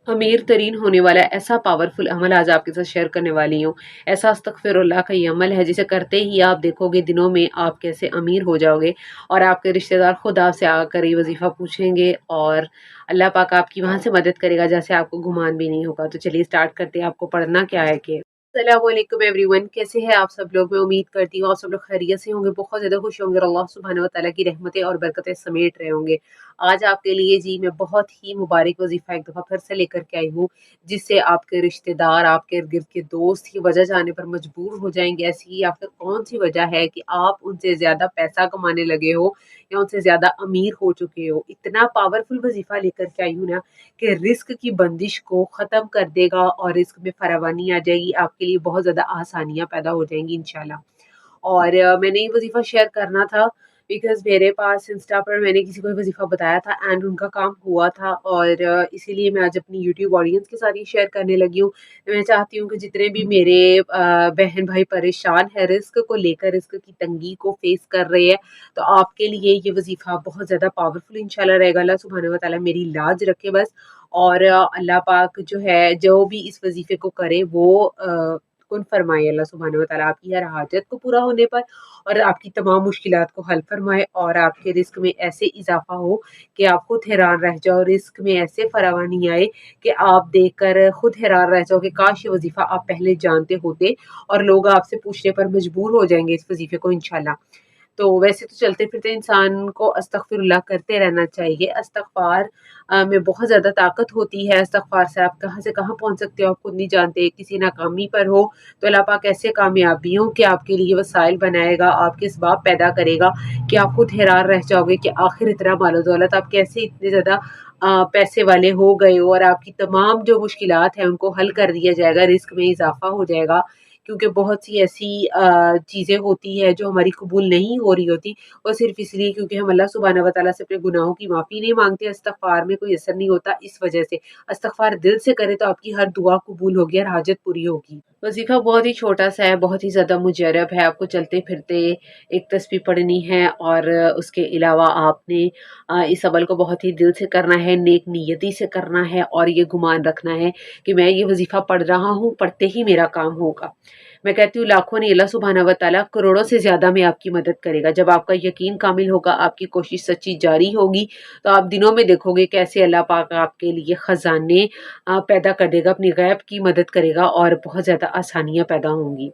अमीर तरीन होने वाला ऐसा पावरफुल अमल आज आपके साथ शेयर करने वाली हूँ। ऐसा अस्तगफिरुल्लाह का ये अमल है जिसे करते ही आप देखोगे दिनों में आप कैसे अमीर हो जाओगे और आपके रिश्तेदार खुद आपसे आकर ये वजीफा पूछेंगे और अल्लाह पाक आपकी वहां से मदद करेगा जैसे आपको गुमान भी नहीं होगा। तो चलिए स्टार्ट करते हैं। आपको पढ़ना क्या है कि अस्सलामुअलैकुम एवरीवन, कैसे हैं आप सब लोग। मैं उम्मीद करती हूँ आप सब लोग खैरियत से होंगे, बहुत ज़्यादा खुश होंगे और अल्लाह सुब्हानहू व तआला की रहमतें और बरकतें समेट रहे होंगे। आज आपके लिए जी मैं बहुत ही मुबारक वजीफ़ा एक दफ़ा फिर से लेकर के आई हूँ, जिससे आपके रिश्तेदार, आपके इर्द-गिर्द के दोस्त ही वजह जानने पर मजबूर हो जाएँगे। ऐसी या फिर कौन-सी वजह है कि आप उनसे ज़्यादा पैसा कमाने लगे हो या उनसे ज़्यादा अमीर हो चुके हो। इतना पावरफुल वजीफ़ा लेकर के आई हूँ ना कि रिस्क की बंदिश को ख़त्म कर देगा और रिस्क में फरावानी आ जाएगी। आपके लिए बहुत ज़्यादा आसानियाँ पैदा हो जाएंगी इंशाल्लाह। और मैंने ये वजीफ़ा शेयर करना था बिकॉज़ मेरे पास इंस्टा पर मैंने किसी को ये वजीफ़ा बताया था एंड उनका काम हुआ था और इसीलिए मैं आज अपनी यूट्यूब ऑडियंस के साथ ये शेयर करने लगी हूँ। मैं चाहती हूँ कि जितने भी मेरे बहन भाई परेशान हैं रिस्क को लेकर, रिस्क की तंगी को फेस कर रहे हैं, तो आपके लिए ये वजीफ़ा बहुत ज़्यादा पावरफुल इंशाल्लाह रहेगा। अल्लाह सुब्हानहू व तआला मेरी लाज रखे बस। और अल्लाह पाक जो है जो भी इस वजीफ़े को करे वो कुन फरमाए अल्लाह सुब्हानहू व तआला आपकी हर हाजत को पूरा होने पर और आपकी तमाम मुश्किलात को हल फरमाए और आपके रिस्क में ऐसे इजाफा हो कि आप खुद हैरान रह जाओ। रिस्क में ऐसे फरावानी आए कि आप देखकर खुद हैरान रह जाओ कि काश ये वजीफा आप पहले जानते होते और लोग आपसे पूछने पर मजबूर हो जाएंगे इस वजीफे को इंशाल्लाह। तो वैसे तो चलते फिरते इंसान को अस्तगफिरुल्लाह करते रहना चाहिए। इस्तग़फ़ार में बहुत ज़्यादा ताकत होती है। इस्तग़फ़ार से आप कहाँ से कहाँ पहुँच सकते हो आप खुद नहीं जानते। किसी नाकामी पर हो तो अल्लाह पाक ऐसे कामयाबियों के आपके लिए वसाइल बनाएगा, आपके असबाब पैदा करेगा कि आप खुद हैरान रह जाओगे कि आखिर इतना मालो-दौलत आप कैसे इतने ज़्यादा पैसे वाले हो गए हो और आपकी तमाम जो मुश्किलात हैं उनको हल कर दिया जाएगा, रिज़्क में इज़ाफ़ा हो जाएगा। क्योंकि बहुत सी ऐसी चीज़ें होती हैं जो हमारी कबूल नहीं हो रही होती, वो सिर्फ़ इसलिए क्योंकि हम अल्लाह सुब्हानहू व तआला से अपने गुनाहों की माफ़ी नहीं माँगते, इस्तग़फ़ार में कोई असर नहीं होता इस वजह से। इस्तग़फ़ार दिल से करें तो आपकी हर दुआ कबूल होगी, हर हाजत पूरी होगी। वज़ीफ़ा बहुत ही छोटा-सा है, बहुत ही ज़्यादा मुजर्रब है। आपको चलते-फिरते एक तस्बीह पढ़नी है और उसके अलावा आपने इस अमल को बहुत ही दिल से करना है, नेक नियति से करना है और ये गुमान रखना है कि मैं ये वज़ीफ़ा पढ़ रहा हूँ, पढ़ते ही मेरा काम होगा। मैं कहती हूँ लाखों नहीं, अल्लाह सुब्हानहू व तआला करोड़ों से ज़्यादा में आपकी मदद करेगा। जब आपका यकीन कामिल होगा, आपकी कोशिश सच्ची जारी होगी, तो आप दिनों में देखोगे कैसे अल्लाह पाक आपके लिए खजाने पैदा कर देगा, अपनी गैब की मदद करेगा और बहुत ज़्यादा आसानियाँ पैदा होंगी।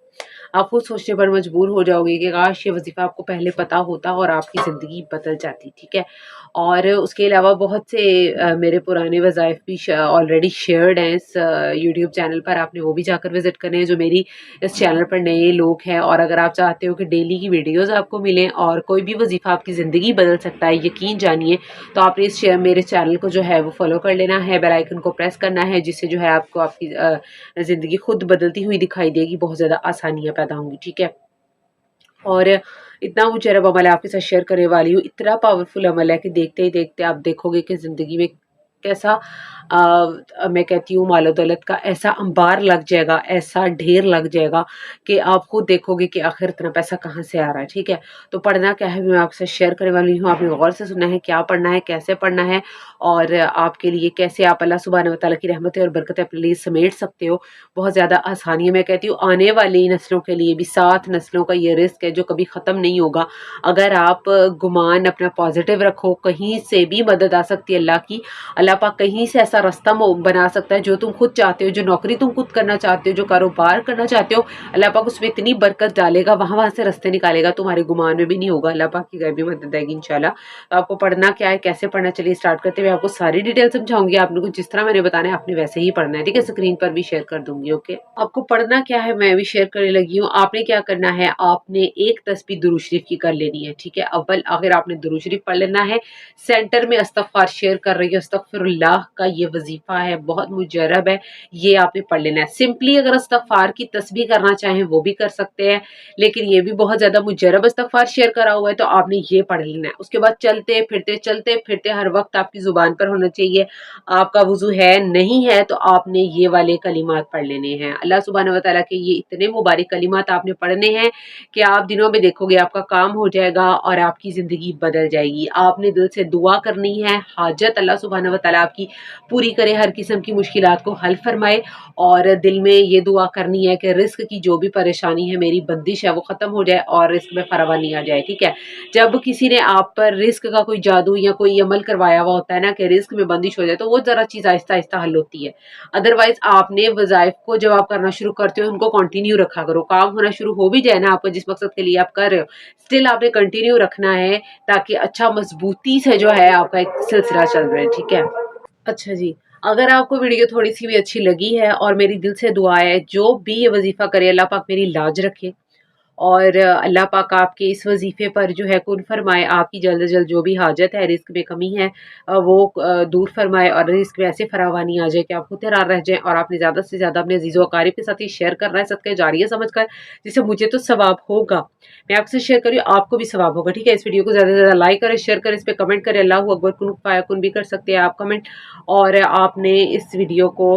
आप खुद सोचने पर मजबूर हो जाओगे कि काश ये वज़ीफ़ा आपको पहले पता होता और आपकी ज़िंदगी बदल जाती, ठीक है? और उसके अलावा बहुत से मेरे पुराने वज़ाइफ भी ऑलरेडी शेयर्ड हैं इस यूट्यूब चैनल पर, आपने वो भी जाकर विज़िट करने हैं जो मेरी इस चैनल पर नए लोग हैं। और अगर आप चाहते हो कि डेली की वीडियोज़ आपको मिलें और कोई भी वज़ीफ़ा आपकी ज़िंदगी बदल सकता है, यकीन जानिए, तो आपने इस मेरे चैनल को जो है वो फ़ॉलो कर लेना है, बेल आइकन को प्रेस करना है, जिससे जो है आपको आपकी ज़िंदगी खुद बदलती हुई दिखाई देगी, बहुत ज़्यादा आसानियाँ पैदा होंगी, ठीक है? और इतना मुजरब अमल आपके साथ शेयर करने वाली हूँ, इतना पावरफुल अमल है कि देखते ही देखते आप देखोगे कि ज़िंदगी में कैसा मैं कहती हूँ मालो दौलत का ऐसा अंबार लग जाएगा, ऐसा ढेर लग जाएगा कि आप खुद देखोगे कि आखिर इतना पैसा कहाँ से आ रहा है, ठीक है? तो पढ़ना क्या है मैं आपसे शेयर करने वाली हूँ। आपने गौर से सुनना है, क्या पढ़ना है, कैसे पढ़ना है और आपके लिए कैसे आप अल्लाह सुब्हानहू व तआला की रहमतें और बरकतें अपने लिए समेट सकते हो। बहुत ज़्यादा आसानी है। मैं कहती हूँ आने वाली नस्लों के लिए भी, 7 नस्लों का ये रिस्क है जो कभी ख़त्म नहीं होगा। अगर आप गुमान अपना पॉजिटिव रखो, कहीं से भी मदद आ सकती है अल्लाह की। अल्लाह पाक कहीं से ऐसा रास्ता बना सकता है जो तुम खुद चाहते हो, जो नौकरी तुम खुद करना चाहते हो, जो कारोबार करना चाहते हो, अल्लाह पाक उसमें इतनी बरकत डालेगा, वहाँ से रास्ते निकालेगा, तुम्हारे गुमान में भी नहीं होगा। अल्लाह पाक की गैबी मदद आएगी इंशाल्लाह। तो आपको पढ़ना क्या है, कैसे पढ़ना, चलिए स्टार्ट करते हुए आपको सारी डिटेल समझाऊंगी। आपने को जिस तरह मैंने बताना है आपने वैसे ही पढ़ना है, ठीक है? स्क्रीन पर भी शेयर कर दूंगी, ओके? आपको पढ़ना क्या है मैं भी शेयर करने लगी हूँ। आपने क्या करना है, आपने एक तस्बीह दुरूद शरीफ की कर लेनी है, ठीक है? अव्वल आखिर आपने दुरूद शरीफ पढ़ लेना है। सेंटर में इस्तग़फ़ार शेयर कर रही है, अस्तगफिरुल्लाह का ये वजीफा है, बहुत मुजर्रब है, ये आपने पढ़ लेना है। सिंपली अगर इस्तग़फ़ार की तस्बीह करना चाहें वो भी कर सकते हैं, लेकिन ये भी बहुत ज़्यादा मुजर्रब इस्तग़फ़ार शेयर करा हुआ है तो आपने ये पढ़ लेना है। उसके बाद चलते फिरते हर वक्त आपकी ज़ुबान पर होना चाहिए। आपका वुज़ू है, नहीं है तो आपने ये वाले कलिमात पढ़ लेने हैं। अल्लाह सुब्हानहू व तआला के ये इतने मुबारक कलिमात आपने पढ़ने हैं कि आप दिनों में देखोगे आपका काम हो जाएगा और आपकी ज़िंदगी बदल जाएगी। आपने दिल से दुआ करनी है, हाजत अल्लाह सुब्हानहू व ताला आपकी पूरी करे, हर किस्म की मुश्किलात को हल फरमाए। और दिल में ये दुआ करनी है कि रिस्क की जो भी परेशानी है, मेरी बंदिश है, वो ख़त्म हो जाए और रिस्क में फरावानी आ जाए, ठीक है। जब किसी ने आप पर रिस्क का कोई जादू या कोई अमल करवाया हुआ होता है ना कि रिस्क में बंदिश हो जाए, तो वो ज़रा चीज़ आहिस्ता आहिस्ता हल होती है। अदरवाइज आपने वज़ाइफ को जब आप करना शुरू करते हो, उनको कंटिन्यू रखा करो। काम होना शुरू हो भी जाए ना आपका, जिस मकसद के लिए आप कर रहे हो, स्टिल आपने कंटिन्यू रखना है, ताकि अच्छा मजबूती से जो है आपका एक सिलसिला चल रहा है, ठीक है। अच्छा जी, अगर आपको वीडियो थोड़ी-सी भी अच्छी लगी है और मेरी दिल से दुआ है, जो भी ये वज़ीफ़ा करे अल्लाह पाक मेरी लाज रखे और अल्लाह पाक आपके इस वज़ीफ़े पर जो है कुन फ़रमाए, आपकी जल्द से जल्द जो भी हाजत है, रिज़्क में कमी है वो दूर फ़रमाए और रिज़्क में ऐसे फ़रावानी आ जाए कि आप खुदरार रह जाएँ। और आपने ज़्यादा से ज़्यादा अपने अज़ीज़ व अक़ारिब के साथ ये शेयर करना है सदक़े जारिया समझकर, जिससे मुझे तो सवाब होगा। मैं आपसे शेयर कर रही हूँ, आपको भी सवाब होगा, ठीक है। इस वीडियो को ज़्यादा से ज़्यादा लाइक करें, शेयर करें, इस पे कमेंट करें, अल्लाहू अकबर, कुन फ़ायकुन भी कर सकते हैं आप कमेंट। और आपने इस वीडियो को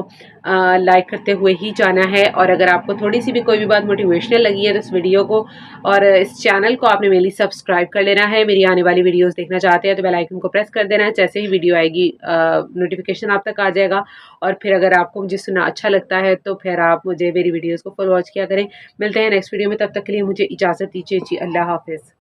लाइक करते हुए ही जाना है। और अगर आपको थोड़ी-सी भी कोई भी बात मोटिवेशनल लगी है तो इस वीडियो को और इस चैनल को आपने मेरे लिए सब्सक्राइब कर लेना है। मेरी आने वाली वीडियोस देखना चाहते हैं तो बेल आइकन को प्रेस कर देना है। जैसे ही वीडियो आएगी नोटिफिकेशन आप तक आ जाएगा। और फिर अगर आपको मुझे सुनना अच्छा लगता है तो फिर आप मुझे मेरी वीडियोस को फुल वॉच किया करें। मिलते हैं नेक्स्ट वीडियो में, तब तक के लिए मुझे इजाज़त दीजिए जी। अल्लाह हाफ़िज़।